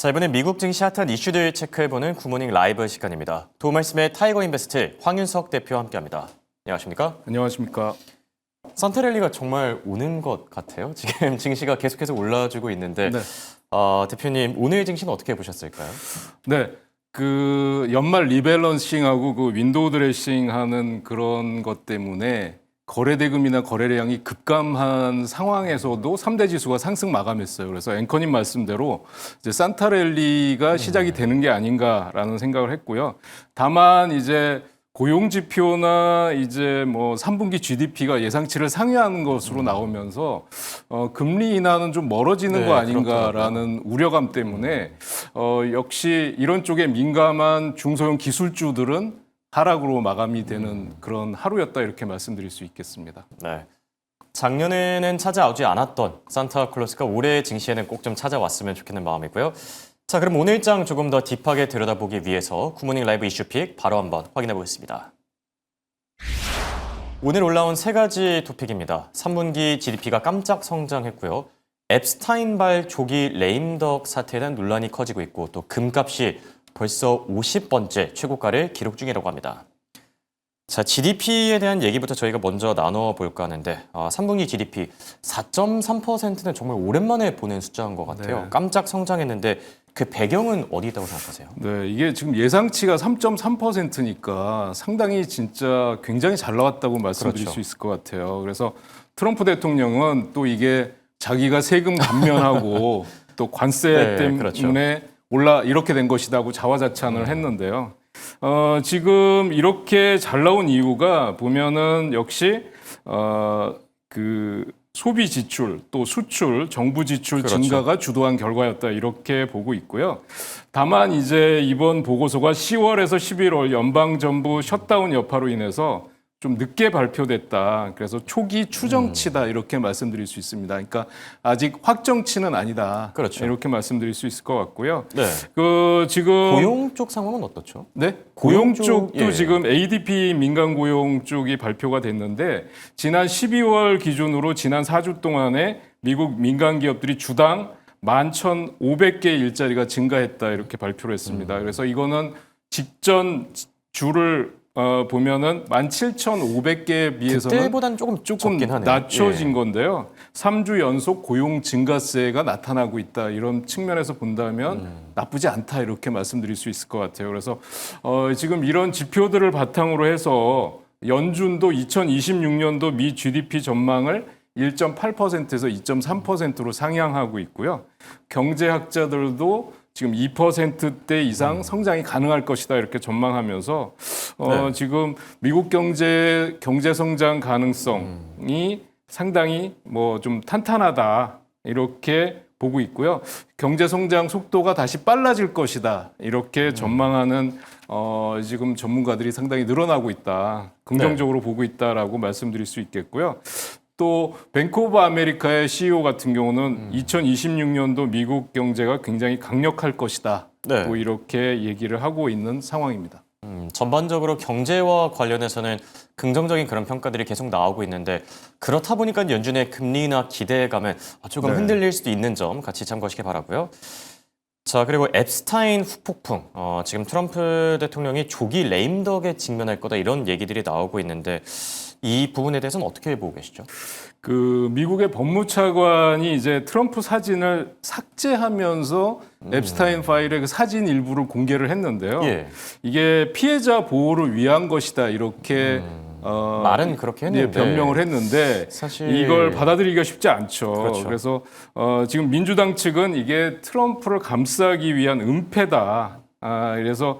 자, 이번엔 미국 증시 핫한 이슈들 체크해보는 굿모닝 라이브 시간입니다. 도움말씀의 타이거 인베스트 황윤석 대표와 함께합니다. 안녕하십니까? 안녕하십니까? 산타랠리가 정말 오는 것 같아요. 지금 증시가 계속해서 올라주고 있는데 네. 대표님 오늘 증시는 어떻게 보셨을까요? 네. 그 연말 리밸런싱하고 그 윈도우 드레싱하는 그런 것 때문에 거래대금이나 거래량이 급감한 상황에서도 3대 지수가 상승 마감했어요. 그래서 앵커님 말씀대로 이제 산타랠리가 시작이 되는 게 아닌가라는 생각을 했고요. 다만 이제 고용 지표나 이제 뭐 3분기 GDP가 예상치를 상회하는 것으로 나오면서 금리 인하는 좀 멀어지는 네, 거 아닌가라는 우려감 때문에 역시 이런 쪽에 민감한 중소형 기술주들은 하락으로 마감이 되는 그런 하루였다 이렇게 말씀드릴 수 있겠습니다. 네. 작년에는 찾아오지 않았던 산타클로스가 올해 증시에는 꼭 좀 찾아왔으면 좋겠는 마음이고요. 자, 그럼 오늘장 조금 더 딥하게 들여다보기 위해서 굿모닝 라이브 이슈픽 바로 한번 확인해 보겠습니다. 오늘 올라온 세 가지 토픽입니다. 3분기 GDP가 깜짝 성장했고요. 앱스타인발 조기 레임덕 사태에 대한 논란이 커지고 있고 또 금값이 벌써 50번째 최고가를 기록 중이라고 합니다. 자, GDP에 대한 얘기부터 저희가 먼저 나눠볼까 하는데 3분기 GDP 4.3%는 정말 오랜만에 보는 숫자인 것 같아요. 네. 깜짝 성장했는데 그 배경은 어디 있다고 생각하세요? 네, 이게 지금 예상치가 3.3%니까 상당히 진짜 굉장히 잘 나왔다고 말씀드릴 그렇죠. 수 있을 것 같아요. 그래서 트럼프 대통령은 또 이게 자기가 세금 감면하고 또 관세 네, 때문에 그렇죠. 이렇게 된 것이라고 자화자찬을 했는데요. 지금 이렇게 잘 나온 이유가 보면은 역시 그 소비 지출 또 수출, 정부 지출 그렇죠. 증가가 주도한 결과였다 이렇게 보고 있고요. 다만 이제 이번 보고서가 10월에서 11월 연방정부 셧다운 여파로 인해서 좀 늦게 발표됐다. 그래서 초기 추정치다 이렇게 말씀드릴 수 있습니다. 그러니까 아직 확정치는 아니다. 그렇죠. 이렇게 말씀드릴 수 있을 것 같고요. 네. 그 지금 고용 쪽 상황은 어떻죠? 네, 고용 고용 쪽도 쪽, 예. 지금 ADP 민간 고용 쪽이 발표가 됐는데 지난 12월 기준으로 지난 4주 동안에 미국 민간 기업들이 주당 11,500개 일자리가 증가했다 이렇게 발표를 했습니다. 그래서 이거는 직전 주를 보면은 17,500개에 비해서는 그때보다는 조금 적긴 하네요. 낮춰진 예. 건데요. 3주 연속 고용 증가세가 나타나고 있다. 이런 측면에서 본다면 나쁘지 않다. 이렇게 말씀드릴 수 있을 것 같아요. 그래서 지금 이런 지표들을 바탕으로 해서 연준도 2026년도 미 GDP 전망을 1.8%에서 2.3%로 상향하고 있고요. 경제학자들도 지금 2%대 이상 성장이 가능할 것이다 이렇게 전망하면서 네. 지금 미국 경제 성장 가능성이 상당히 뭐 좀 탄탄하다 이렇게 보고 있고요. 경제 성장 속도가 다시 빨라질 것이다 이렇게 전망하는 지금 전문가들이 상당히 늘어나고 있다. 긍정적으로 보고 있다라고 말씀드릴 수 있겠고요. 또 뱅크 오브 아메리카의 CEO 같은 경우는 2026년도 미국 경제가 굉장히 강력할 것이다. 네. 또 이렇게 얘기를 하고 있는 상황입니다. 전반적으로 경제와 관련해서는 긍정적인 그런 평가들이 계속 나오고 있는데 그렇다 보니까 연준의 금리나 기대감은 조금 네. 흔들릴 수도 있는 점 같이 참고하시기 바라고요. 자, 그리고 앱스타인 후폭풍. 지금 트럼프 대통령이 조기 레임덕에 직면할 거다 이런 얘기들이 나오고 있는데 이 부분에 대해서는 어떻게 보고 계시죠? 그 미국의 법무차관이 이제 트럼프 사진을 삭제하면서 앱스타인 파일의 그 사진 일부를 공개를 했는데요. 예. 이게 피해자 보호를 위한 것이다 이렇게 말은 그렇게 했는데 변명을 했는데 사실 이걸 받아들이기가 쉽지 않죠. 그렇죠. 그래서 지금 민주당 측은 이게 트럼프를 감싸기 위한 은폐다. 그래서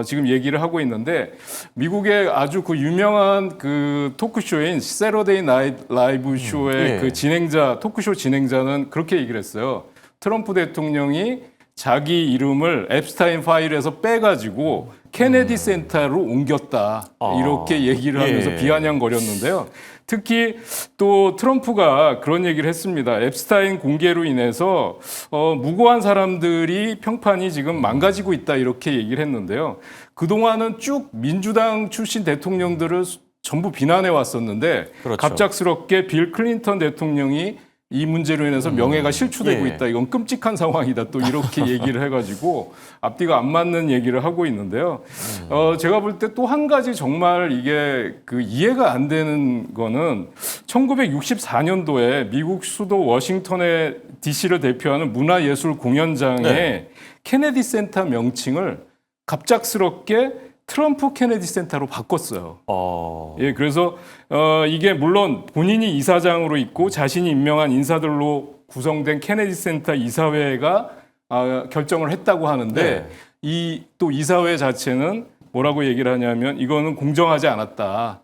지금 얘기를 하고 있는데 미국의 아주 그 유명한 그 토크쇼인 세러데이 나이트 라이브 쇼의 예. 그 토크쇼 진행자는 그렇게 얘기를 했어요. 트럼프 대통령이 자기 이름을 앱스타인 파일에서 빼가지고 케네디 센터로 옮겼다. 이렇게 얘기를 하면서 예. 비아냥거렸는데요. 특히 또 트럼프가 그런 얘기를 했습니다. 앱스타인 공개로 인해서 무고한 사람들이 평판이 지금 망가지고 있다. 이렇게 얘기를 했는데요. 그동안은 쭉 민주당 출신 대통령들을 전부 비난해 왔었는데 그렇죠. 갑작스럽게 빌 클린턴 대통령이 이 문제로 인해서 명예가 실추되고 예. 있다. 이건 끔찍한 상황이다. 또 이렇게 얘기를 해가지고 앞뒤가 안 맞는 얘기를 하고 있는데요. 제가 볼 때 또 한 가지 정말 이게 그 이해가 안 되는 거는 1964년도에 미국 수도 워싱턴의 DC를 대표하는 문화예술 공연장의 네. 케네디 센터 명칭을 갑작스럽게 트럼프 케네디 센터로 바꿨어요. 예, 그래서 이게 물론 본인이 이사장으로 있고 자신이 임명한 인사들로 구성된 케네디 센터 이사회가 결정을 했다고 하는데 네. 이 또 이사회 자체는 뭐라고 얘기를 하냐면 이거는 공정하지 않았다.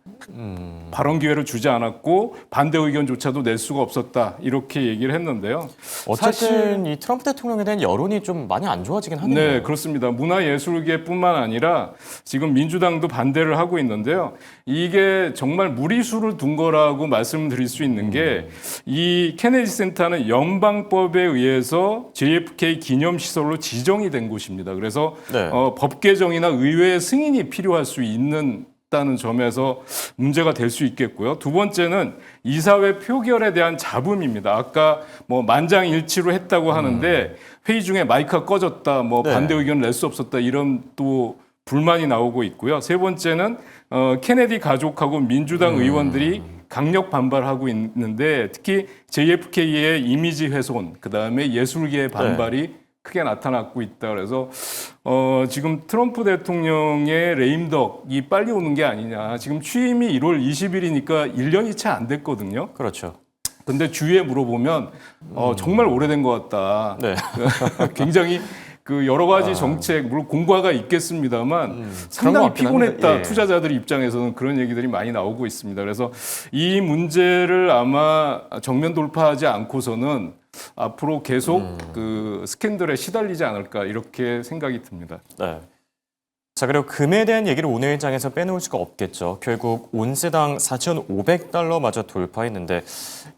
발언 기회를 주지 않았고 반대 의견조차도 낼 수가 없었다. 이렇게 얘기를 했는데요. 어쨌든 이 트럼프 대통령에 대한 여론이 좀 많이 안 좋아지긴 하네요. 네, 그렇습니다. 문화예술계뿐만 아니라 지금 민주당도 반대를 하고 있는데요. 이게 정말 무리수를 둔 거라고 말씀드릴 수 있는 게 이 케네디 센터는 연방법에 의해서 JFK 기념시설로 지정이 된 곳입니다. 그래서 네. 법 개정이나 의회의 승인이 필요할 수 있는 다는 점에서 문제가 될 수 있겠고요. 두 번째는 이사회 표결에 대한 잡음입니다. 아까 뭐 만장일치로 했다고 하는데 회의 중에 마이크가 꺼졌다, 뭐 네. 반대 의견을 낼 수 없었다 이런 또 불만이 나오고 있고요. 세 번째는 케네디 가족하고 민주당 의원들이 강력 반발하고 있는데 특히 JFK의 이미지 훼손, 그다음에 예술계의 반발이 크게 나타나고 있다. 그래서 지금 트럼프 대통령의 레임덕이 빨리 오는 게 아니냐. 지금 취임이 1월 20일이니까 1년이 채 안 됐거든요. 그렇죠. 근데 주위에 물어보면 정말 오래된 것 같다. 네. 굉장히 그 여러 가지 정책, 물론 공과가 있겠습니다만 그런 상당히 것 같긴 피곤했다. 합니다. 예. 투자자들 입장에서는 그런 얘기들이 많이 나오고 있습니다. 그래서 이 문제를 아마 정면 돌파하지 않고서는 앞으로 계속 그 스캔들에 시달리지 않을까 이렇게 생각이 듭니다. 네. 자, 그리고 금에 대한 얘기를 오늘 일장에서 빼놓을 수가 없겠죠. 결국 온스당 4,500달러마저 돌파했는데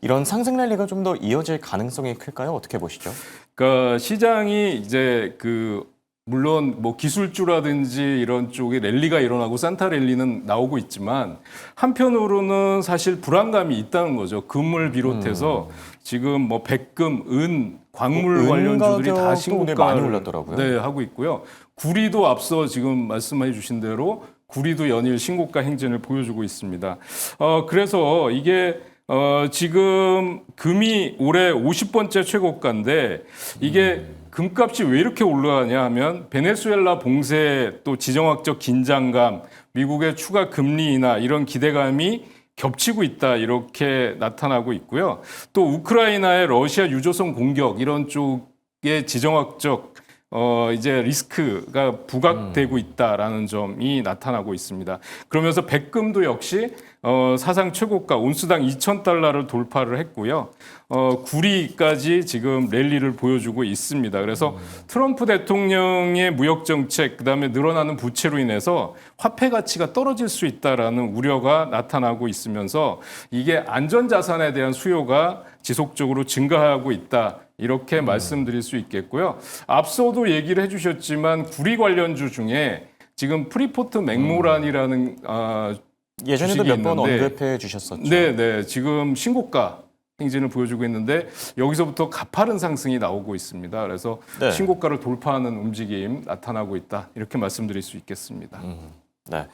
이런 상승 랠리가 좀 더 이어질 가능성이 클까요? 어떻게 보시죠? 그러니까 시장이 이제 그 물론 뭐 기술주라든지 이런 쪽에 랠리가 일어나고 산타 랠리는 나오고 있지만 한편으로는 사실 불안감이 있다는 거죠. 금을 비롯해서 지금 뭐 백금, 은, 광물 은 관련주들이 다 가격도 오늘 많이 신고가를 올랐더라고요. 네, 하고 있고요. 구리도 앞서 지금 말씀해 주신 대로 구리도 연일 신고가 행진을 보여주고 있습니다. 그래서 이게 지금 금이 올해 50번째 최고가인데 이게 금값이 왜 이렇게 올라가냐 하면 베네수엘라 봉쇄 또 지정학적 긴장감, 미국의 추가 금리 인하 이런 기대감이 겹치고 있다 이렇게 나타나고 있고요. 또 우크라이나의 러시아 유조선 공격 이런 쪽의 지정학적 이제 리스크가 부각되고 있다라는 점이 나타나고 있습니다. 그러면서 백금도 역시 사상 최고가 온수당 2,000달러를 돌파를 했고요. 구리까지 지금 랠리를 보여주고 있습니다. 그래서 트럼프 대통령의 무역 정책, 그다음에 늘어나는 부채로 인해서 화폐 가치가 떨어질 수 있다라는 우려가 나타나고 있으면서 이게 안전 자산에 대한 수요가 지속적으로 증가하고 있다. 이렇게 말씀드릴 수 있겠고요. 앞서도 얘기를 해주셨지만 구리 관련주 중에 지금 프리포트 맥모란이라는 예전에도 주식이 몇 번 있는데 언급해 주셨었죠. 네, 지금 신고가 행진을 보여주고 있는데 여기서부터 가파른 상승이 나오고 있습니다. 그래서 네. 신고가를 돌파하는 움직임 나타나고 있다. 이렇게 말씀드릴 수 있겠습니다. 네.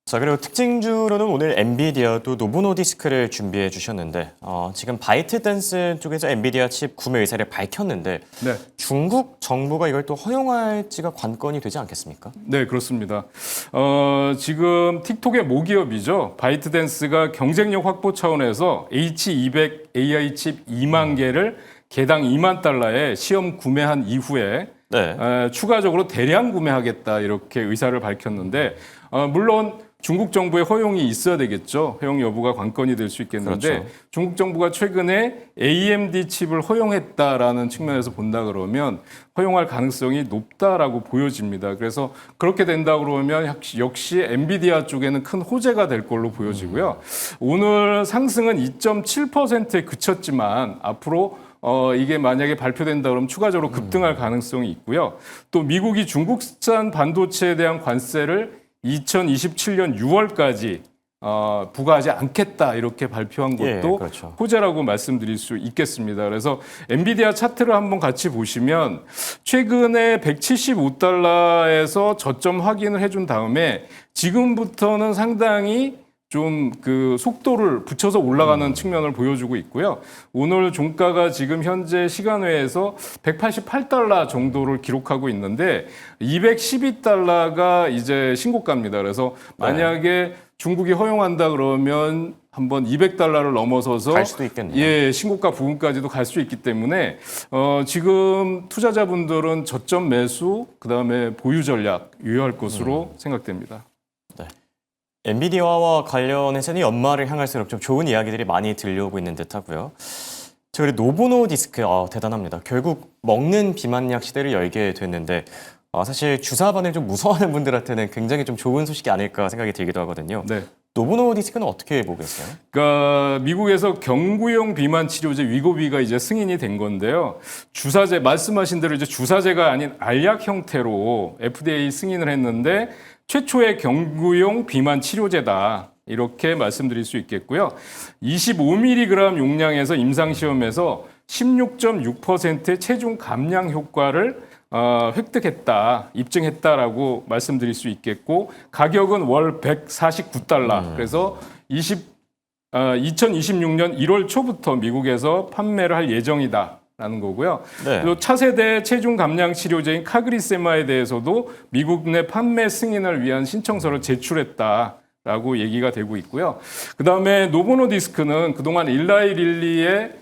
자, 그리고 특징주로는 오늘 엔비디아도 노브노디스크를 준비해 주셨는데 지금 바이트댄스 쪽에서 엔비디아 칩 구매 의사를 밝혔는데 네. 중국 정부가 이걸 또 허용할지가 관건이 되지 않겠습니까? 네, 그렇습니다. 지금 틱톡의 모기업이죠. 바이트댄스가 경쟁력 확보 차원에서 H200 AI 칩 2만 개를 개당 2만 달러에 시험 구매한 이후에 네. 추가적으로 대량 구매하겠다 이렇게 의사를 밝혔는데 물론 중국 정부의 허용이 있어야 되겠죠. 허용 여부가 관건이 될 수 있겠는데 그렇죠. 중국 정부가 최근에 AMD 칩을 허용했다라는 측면에서 본다 그러면 허용할 가능성이 높다라고 보여집니다. 그래서 그렇게 된다 그러면 역시 엔비디아 쪽에는 큰 호재가 될 걸로 보여지고요. 오늘 상승은 2.7%에 그쳤지만 앞으로 이게 만약에 발표된다 그러면 추가적으로 급등할 가능성이 있고요. 또 미국이 중국산 반도체에 대한 관세를 2027년 6월까지 부과하지 않겠다 이렇게 발표한 것도 예, 그렇죠. 호재라고 말씀드릴 수 있겠습니다. 그래서 엔비디아 차트를 한번 같이 보시면 최근에 175달러에서 저점 확인을 해준 다음에 지금부터는 상당히 좀 그 속도를 붙여서 올라가는 측면을 보여주고 있고요. 오늘 종가가 지금 현재 시간외에서 188달러 정도를 기록하고 있는데 212달러가 이제 신고가입니다. 그래서 만약에 중국이 허용한다 그러면 한번 200달러를 넘어서서 갈 수도 있겠네요. 예, 신고가 부근까지도 갈 수 있기 때문에 지금 투자자분들은 저점 매수 그다음에 보유 전략 유효할 것으로 생각됩니다. 엔비디아와 관련해서는 연말을 향할수록 좀 좋은 이야기들이 많이 들려오고 있는 듯하고요. 저 그리고 노보노디스크 대단합니다. 결국 먹는 비만약 시대를 열게 됐는데 사실 주사바늘 좀 무서워하는 분들한테는 굉장히 좀 좋은 소식이 아닐까 생각이 들기도 하거든요. 네. 노보노디스크는 어떻게 보고 계세요? 그러니까 미국에서 경구용 비만 치료제 위고비가 이제 승인이 된 건데요. 주사제 말씀하신 대로 이제 주사제가 아닌 알약 형태로 FDA 승인을 했는데 최초의 경구용 비만 치료제다. 이렇게 말씀드릴 수 있겠고요. 25mg 용량에서 임상시험에서 16.6%의 체중 감량 효과를 획득했다, 입증했다라고 말씀드릴 수 있겠고 가격은 월 149달러. 그래서 2026년 1월 초부터 미국에서 판매를 할 예정이다. 라는 거고요. 네. 또 차세대 체중 감량 치료제인 카그리세마에 대해서도 미국 내 판매 승인을 위한 신청서를 제출했다라고 얘기가 되고 있고요. 그다음에 노보노디스크는 그동안 일라이 릴리의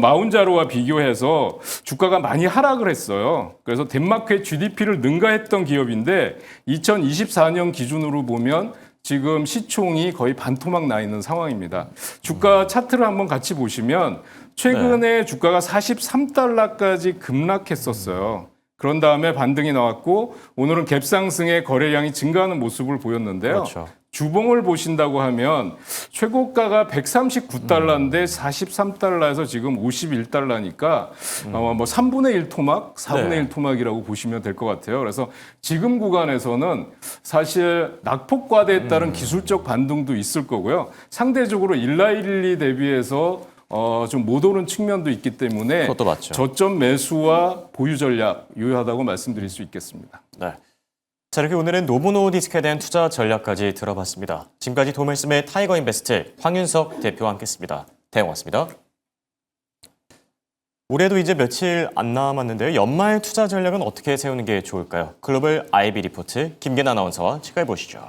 마운자로와 비교해서 주가가 많이 하락을 했어요. 그래서 덴마크의 GDP를 능가했던 기업인데 2024년 기준으로 보면 지금 시총이 거의 반토막 나 있는 상황입니다. 주가 차트를 한번 같이 보시면 최근에 주가가 43달러까지 급락했었어요. 그런 다음에 반등이 나왔고 오늘은 갭상승의 거래량이 증가하는 모습을 보였는데요. 그렇죠. 주봉을 보신다고 하면 최고가가 139달러인데 43달러에서 지금 51달러니까 뭐 3분의 1 토막, 4분의 네. 1 토막이라고 보시면 될 것 같아요. 그래서 지금 구간에서는 사실 낙폭과대에 따른 기술적 반등도 있을 거고요. 상대적으로 일라일리 대비해서 좀 못 오른 측면도 있기 때문에 그것도 맞죠. 저점 매수와 보유 전략 유효하다고 말씀드릴 수 있겠습니다. 네. 자, 이렇게 오늘은 노보노디스크에 대한 투자 전략까지 들어봤습니다. 지금까지 도말씀의 타이거 인베스트 황윤석 대표와 함께했습니다. 고맙습니다. 올해도 이제 며칠 안 남았는데요. 연말 투자 전략은 어떻게 세우는 게 좋을까요? 글로벌 IB 리포트 김계나 아나운서와 체크해 보시죠.